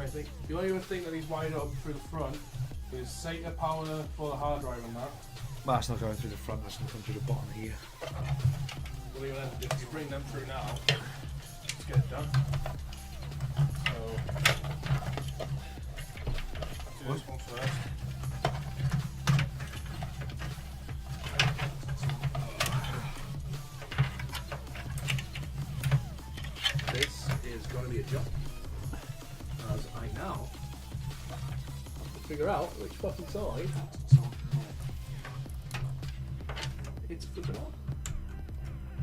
think the only other thing that he's wired up through the front is SATA power for the hard drive and that. Well, that's not going through the front, that's going to come through the bottom here. Well, if you bring them through now, let's get it done. So, do this one first. This is going to be a jump, as I now have to figure out which fucking side it's flipping on.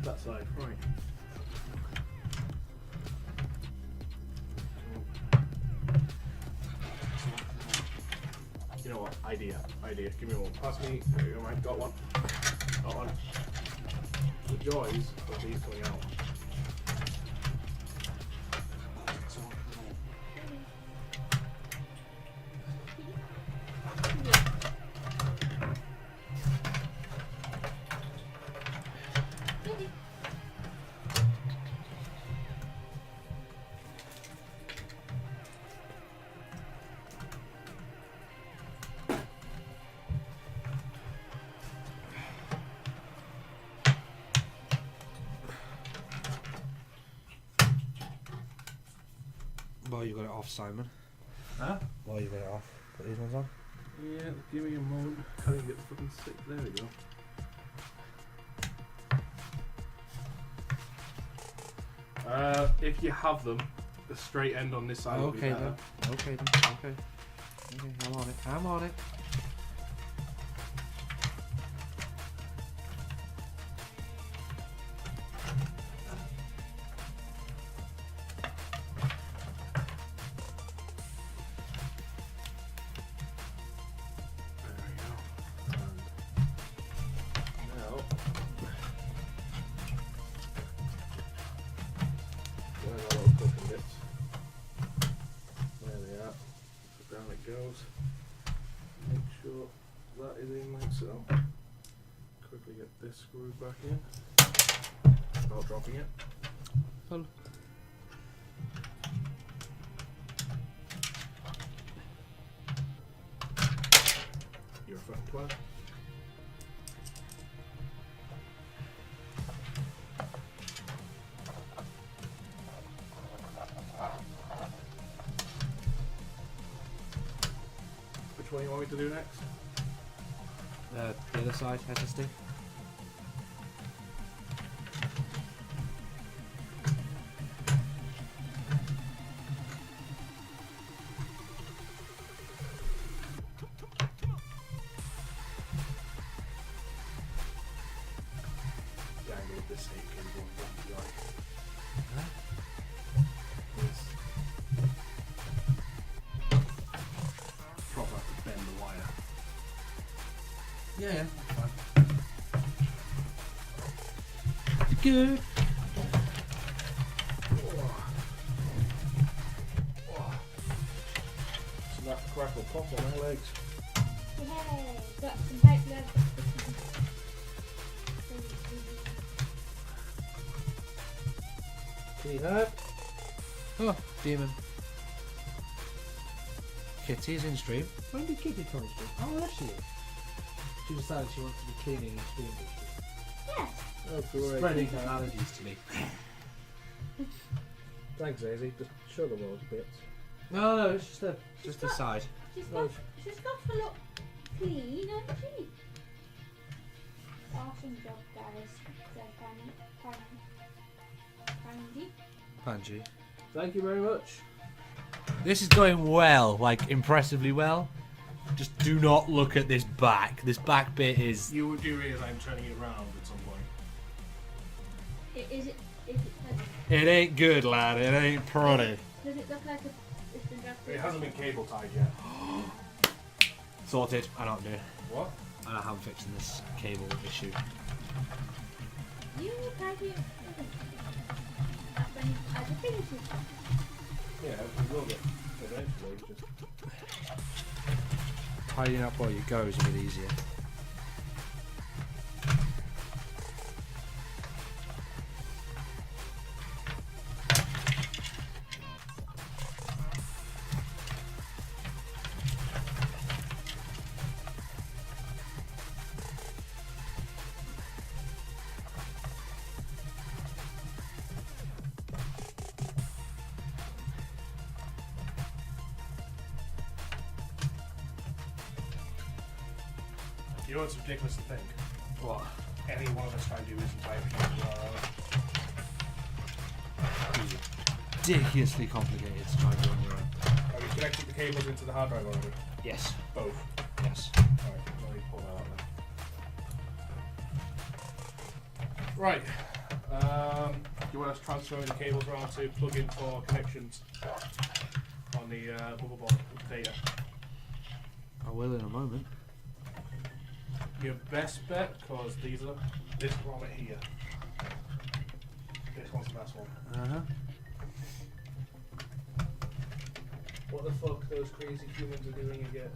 That side, right. You know what? Idea. Give me one. Pass me. There you go, mate. Got one. Got one. The joys of these coming out. While you got it off, Simon. Huh? While you got it off, put these ones on. Yeah, give me a moment. Can't even get the fucking stick. There we go. If you have them, the straight end on this side will be Okay better. then. Okay then. Okay. Okay, I'm on it. I'm on it. Goes. Make sure that is in like so. Quickly get this screwed back in without dropping it. Fun. You're a fucking twat. Which one you want me to do next? The other side, SSD. Yeah, I need this tape cable and like. Huh? Proper have to bend the wire. Yeah. Fine. Good. Snap, crackle, pop on my legs. Yay! Got some pipe left. Can you help? Oh, demon. Kitty's in stream. When did Kitty come to stream? Oh, there she is. She decided she wants to be cleaning and stream this year. Yes. Oh, great. Spreading her allergies to me. Thanks, Daisy. Just show the world a bit. No, it's just a... Just the side. She's got to look clean, hasn't she? Awesome job, guys. Pandy. Panji. Thank you very much. This is going well, like impressively well. Just do not look at this back. This back bit is. You do realise I'm turning it around at some point. Is it It ain't good, lad. It ain't pretty. does it look like it's been dropped? It hasn't been cable tied yet. Sorted. I don't do. What? I am fixing this cable issue. You type it. When as it finishes. Yeah, we will get eventually. Just Tidying up while you go is a bit easier. You know what's ridiculous to think? What? Any one of us try and do this entire thing. Ridiculously complicated to try and do on your own. Have you connected the cables into the hard drive already? Yes. Both. Yes. Alright, let me pull that out then. Right. Do you want us transferring the cables around to plug in for connections on the bubble board with the data? I will in a moment. Your best bet, because these are this grommet here. This one's the best one. Uh-huh. What the fuck those crazy humans are doing again?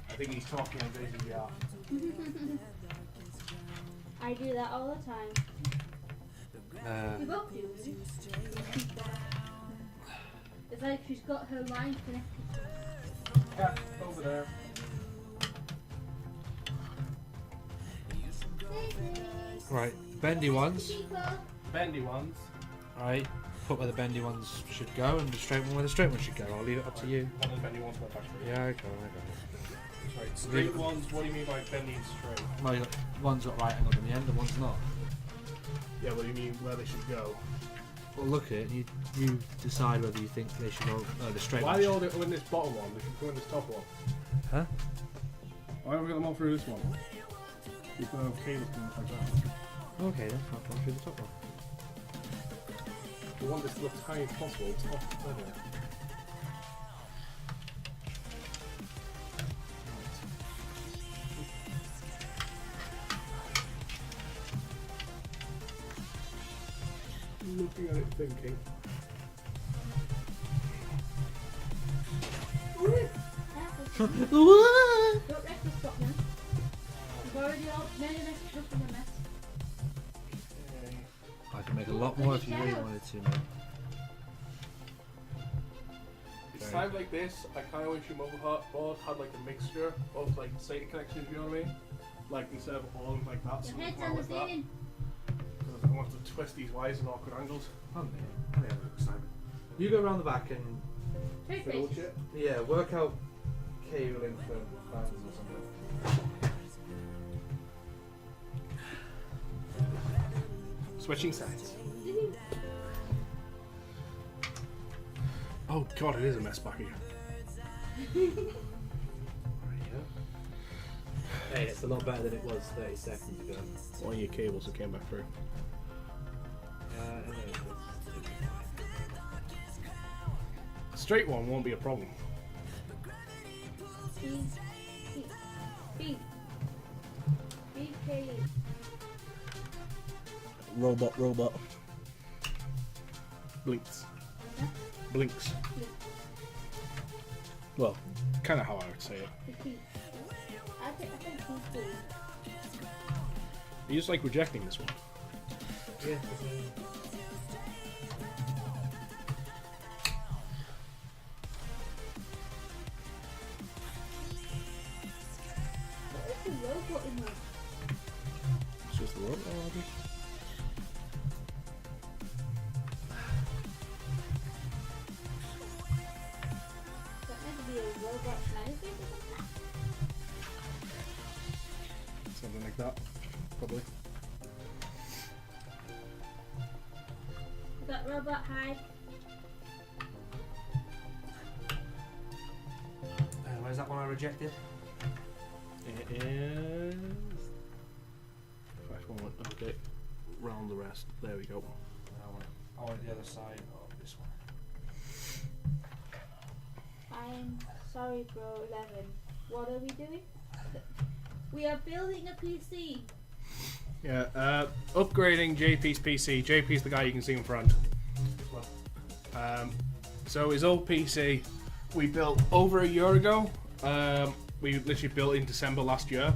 I think he's talking on Daisy VR. I do that all the time. We both do. It's like she's got her line connected. Cat, over there. Right, bendy ones. Bendy ones. Right, put where the bendy ones should go and the straight one where the straight one should go. I'll leave it up to you. One of the bendy ones went back through. Yeah, okay, Right, straight ones, what do you mean by bendy and straight? Well, you got one's got right angle in the end, and one's not. Yeah, what do you mean where they should go? Well, look at it. You decide whether you think they should go the straight Why one. are they all in this bottom one? They should go in this top one. Huh? Why don't we get them all through this one? You can have cables coming like that. Okay, then I'll come through the top one. We want this to look tiny as possible, top level. Looking at it thinking. Don't wreck the stop now. You've already all made a mess, just in a mess. I can make a lot more if you really wanted to, man. It's times like this, I kind of wish your mobile board had like a mixture of like SATA connections, you know what I mean? Like instead of all of them like that. Your so head's come out on the with that. ceiling. Because I don't want to twist these wires in awkward angles. You go around the back and Straight Fiddle face. shit. yeah, work out cabling for fans or something. Switching sides. Oh god, it is a mess back here. Hey, it's a lot better than it was 30 seconds ago. One of your cables that came back through. Straight one won't be a problem. Beep. Kaylee. Robot. Blinks. Huh? Blinks. Well, kind of how I would say it. Beep. I think he's cool. You just like rejecting this one. Yeah. What is the robot in there? It's just the robot. That meant to be a robot manifest or something? Something like that. Probably. That robot hide. Where's that one I rejected? It is. First one went okay. Round the rest. There we go. I want the other side of this one. I'm sorry, bro. 11. What are we doing? We are building a PC. Yeah, upgrading JP's PC. JP's the guy you can see in front. So his old PC we built over a year ago. We literally built it in December last year.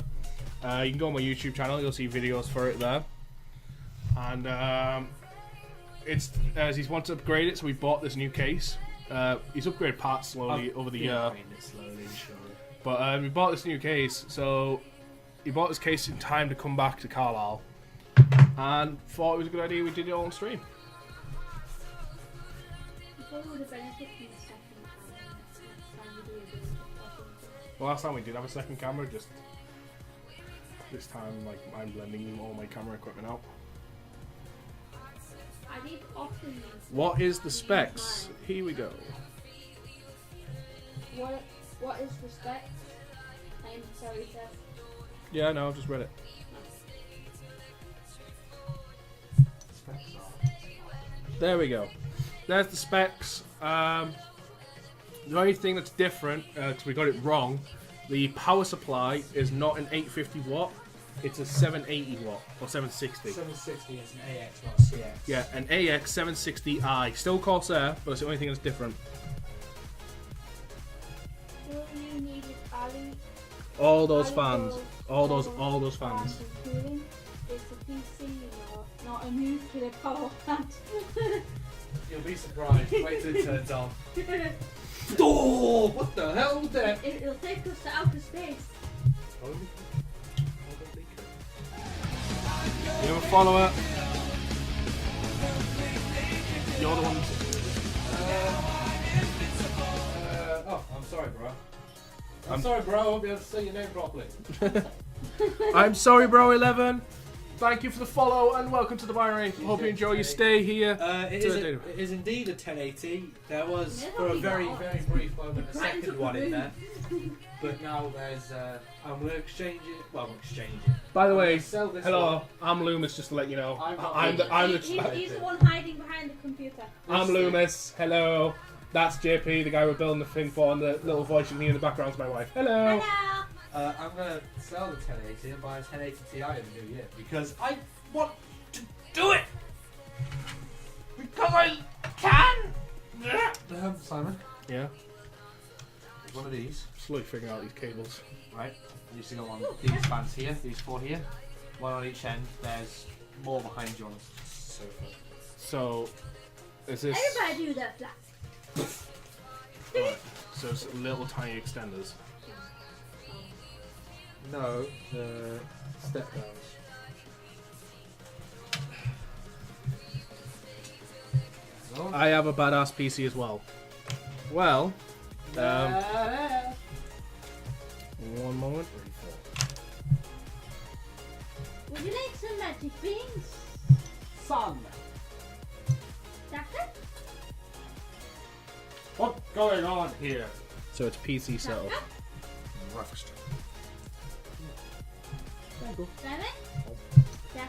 You can go on my YouTube channel, you'll see videos for it there. And it's as he's wanted to upgrade it, so we bought this new case. He's upgraded parts slowly over the year. But we bought this new case, so he bought this case in time to come back to Carlisle. And thought it was a good idea we did it all on stream. probably would have benefited from the second camera next time we do a video or something. Well, last time we did have a second camera, just this time, like, I'm blending all my camera equipment out. I did often use What is the specs? Here we go. What is the specs? I'm sorry, sir. Yeah, no, I've just read it. There we go. There's the specs. The only thing that's different, because we got it wrong, the power supply is not an 850 watt, it's a 780 watt, or 760. 760 is an AX, not a CX. Yeah, an AX 760i. Still Corsair, but it's the only thing that's different. All you need is Ali. All those Ali fans. balls, All those fans. and cooling. It's a PC, not a nuclear power plant. You'll be surprised. Wait till it turns on. Oh, what the hell was that? It'll take us to outer space. You have a follower. You're the one. Oh, I'm sorry, bro. I'm sorry, bro. I won't be able to say your name properly. I'm sorry, bro. 11. Thank you for the follow and welcome to the binary. Hope you enjoy your stay here. It is indeed a 1080. There was, Never for a be very, wrong. very brief moment, a Right into second the one in room. there. But now there's, I'm going to exchange it. Well, I'm exchange it. By the I'm way, gonna sell this hello. one. I'm Lumus. Just to let you know, I'm not I'm Lumus. He's the one hiding behind the computer. I'm Lumus. Hello. That's JP, the guy we're building the thing for, and the little voice you can hear in the background is my wife. Hello. Hello. I'm going to sell the 1080 and buy a 1080 Ti in the new year because I want to do it! Because I can! Simon, Yeah. there's one of these, Slowly figuring out these cables. right? I used to go on these fans here, these four here. One on each end, there's more behind you on the sofa. So, is this? Everybody do that flat. Right, so it's little tiny extenders. No, the step downs. I have a badass PC as well. Well, one moment. Would you like some magic beans? Son! Doctor? What's going on here? So it's PC setup. Doctor? Rust. Simon?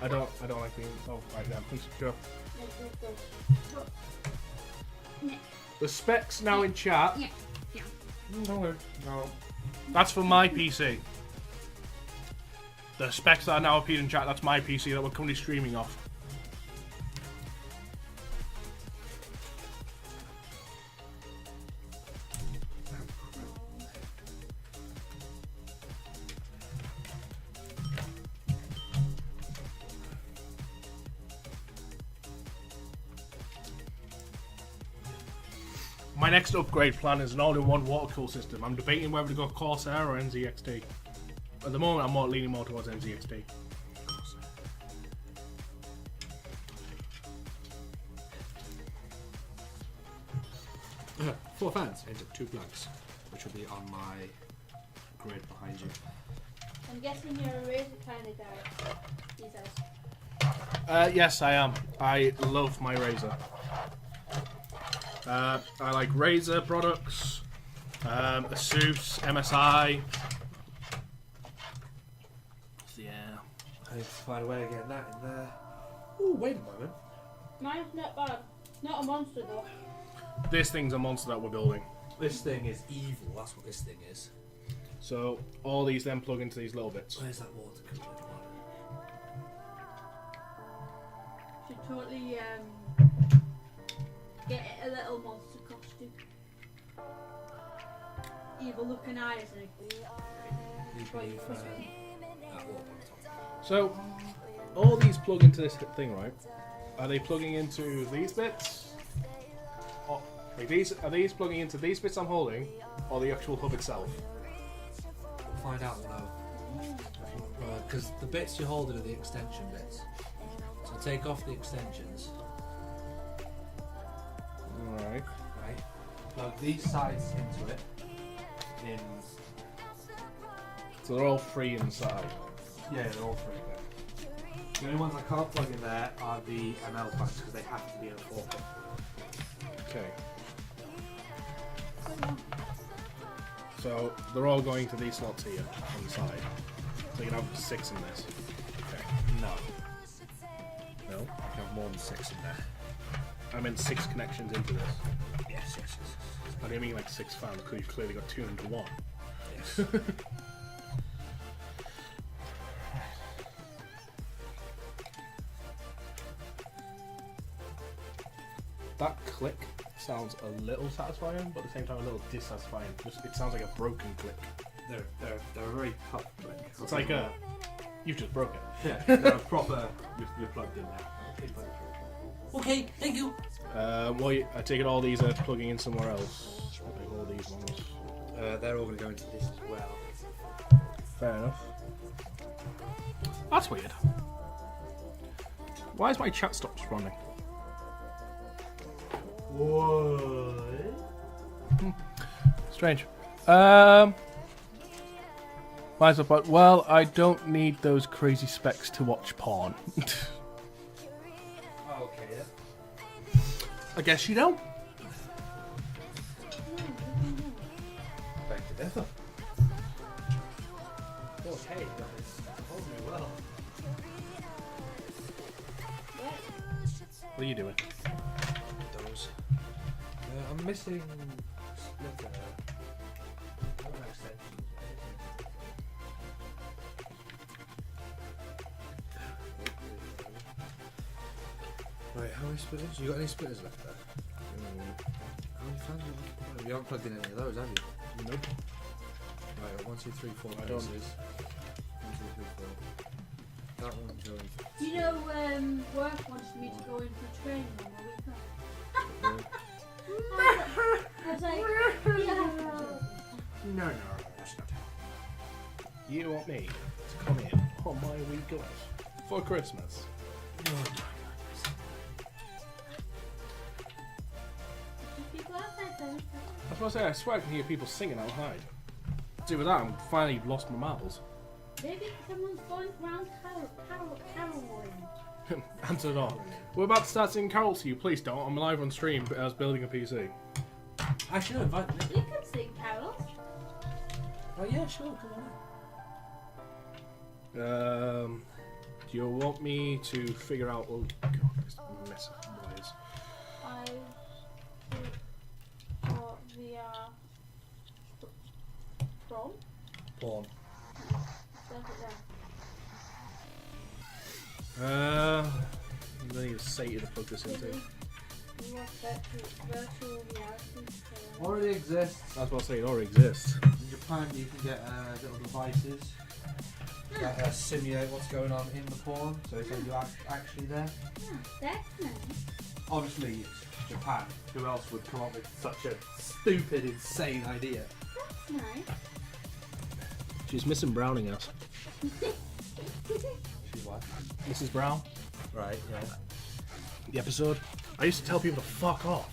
I don't like being. Oh, right then. Please go. Go. The specs now in chat. Yeah. Yeah. Don't worry. No. That's for my PC. The specs that are now appeared in chat, that's my PC that we're currently streaming off. My next upgrade plan is an all-in-one water cool system. I'm debating whether to go Corsair or NZXT. At the moment, I'm leaning more towards NZXT. Four fans into two plugs, which will be on my grid behind you. I'm guessing you're a razor kind of guy. Jesus. Yes, I am. I love my Razer. I like Razer products, Asus, MSI. Yeah. I need to find a way to get that in there. Ooh, wait a moment. Mine's not bad. Not a monster though. This thing's a monster that we're building. This thing is evil, that's what this thing is. So all these then plug into these little bits. Where's that water cooler? Should totally get a little monster costume. Evil looking eyes and That water on top. So all these plug into this thing, right? Are they plugging into these bits? Or, like are these plugging into these bits I'm holding, or the actual hub itself? We'll find out now. Because the bits you're holding are the extension bits. So take off the extensions. Alright. plug these sides into it. So they're all free inside. Yeah, they're all free there. The only ones I can't plug in there are the ML fans because they have to be in a 4-pin. Okay. So they're all going to these slots here on the side. So you can have 6 in this. Okay. No. No? You have more than 6 in there. I meant 6 connections into this. Yes. I didn't mean like 6 fans because you've clearly got 2 into 1. Yes. That click sounds a little satisfying, but at the same time a little dissatisfying. It sounds like a broken click. They're a very tough click. It's like a... You've just broke it. Yeah, they're proper... You're plugged in there. Okay, thank you. I take it all these are plugging in somewhere else. Like all these ones. They're all going to go into this as well. Fair enough. That's weird. Why is my chat stop responding? What? Strange. Why is it but well, I don't need those crazy specs to watch porn. Okay, yeah. I guess you don't. Back to death. Okay, guys. Told me well. What are you doing? Those. I'm missing splitter. Right, how many splitters? You got any splitters left there? How many fans have you? You haven't plugged in any of those, have you? Nope. Right, 1, 2, 3, 4 I don't. places. 1, 2, 3, 4. That one's going. You know, work wants me to go in for training on the weekend. I was like, yeah. No, that's not You want me to come in on my week off for Christmas? People outside though. I was going to say, I swear I can hear people singing outside. See, with that, I'm finally lost my marbles. Maybe someone's going around caroling. Answer it all. We're about to start singing carols to you. Please don't. I'm live on stream I was building a PC. I should have invited me. You can sing carols. Oh yeah, sure, come on. Do you want me to figure out... Oh, God, this mess of wires. We are from. Porn. I'm going to need a SATA to plug this into. You want virtual reality? Already exists. That's what I say, it already exists. In Japan, you can get little devices that simulate what's going on in the porn, so you're actually there. That's nice. Obviously, it's Japan. Who else would come up with such a stupid, insane idea? That's nice. She's missing Browning us. She's what? Mrs. Brown. Right, yeah. The episode. I used to tell people to fuck off.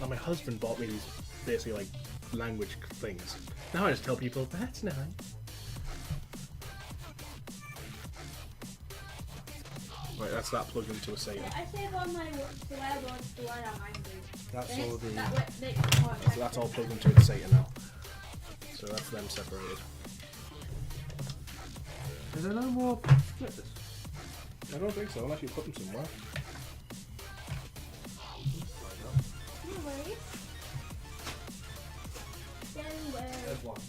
And my husband bought me these basically like language things. Now I just tell people, that's nice. Right, that's that plugged into a SATA. I save all my swear words to when I'm angry. That's Then all the. that makes it more So that's all plugged into a SATA now. So that's them separated. Is there no more splitters? I don't think so, unless you put them somewhere. No worries. Anywhere. There's one.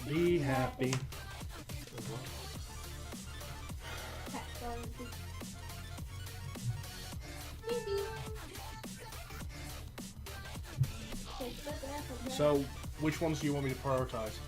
Be happy. There's one. So, which ones do you want me to prioritize?